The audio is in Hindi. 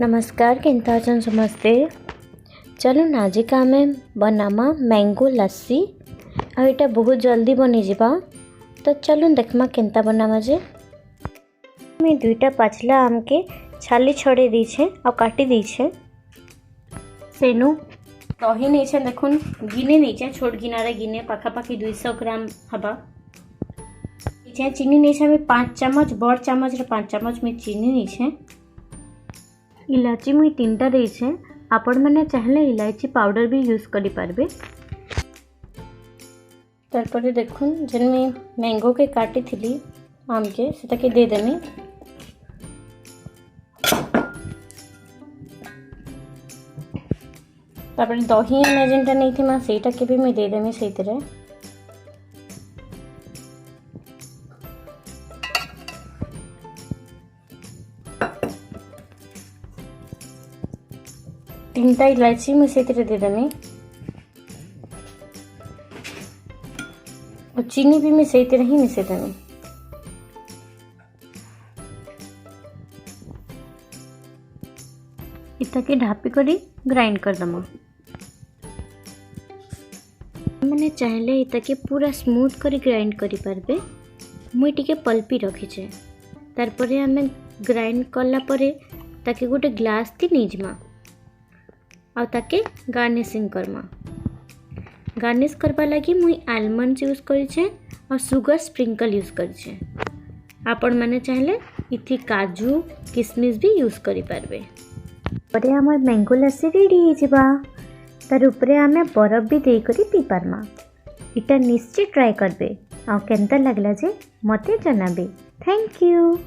नमस्कार केन्ता अछन समस्ते। चलो आज का आम बनामा मैंगो लस्सी आ एटा बहुत जल्दी बनी जिबा। तो चलो देखमा केन्ता बनामा जे। मैं दुईटा पाचला आम के छाली छड़े दीछे आ काटी दीछे। सेनु दही नहीं छे, देखुन गिने नहीं छे, छोट गिनारे गिने पाखापाखी 200 ग्राम हबा। चीनी नहीं छे, 5 चम्मच बड़ चम्मच रे 5 चम्मच में चीनी नहीं छे। इलायची मुई 3टा देइछे, आपण माने चाहले इलायची पाउडर भी यूज करि पारबे। तारपरे देखुन जन मैं मैंगो के काटी थिली आम के सेटा के दे देमी। तारपरे दही में जेनटा नहीं थी मां सेटा के भी मैं दे देमी सेतरे। तीनटा इलायची मैं से दे देमी और चीनी भी मैं सही तरह ही मिसे देमी। इता के ढापी करी ग्राइंड कर दमा। मैंने चाहले इता के पूरा स्मूथ करी ग्राइंड करी पारबे। मुई टिके पल्पी रखी छे। तार परे हमें ग्राइंड करला परे ताके गोटे ग्लास ती नीजमा और ताके गार्निशिंग करमा। गार्निश करबा लगी मुई आलमंड यूज करी छे और सुगर स्प्रिंकल यूज करी छे। आपण माने चाहले इथि काजू किशमिश भी यूज करी पारबे। परे हमर मैंगो लस्सी रेडी हे जिबा। तार ऊपरे हमें बरफ भी दे करी पी पारमा। इटा निश्चित ट्राई करबे आ केनता लागला जे मते जनाबे। Thank you.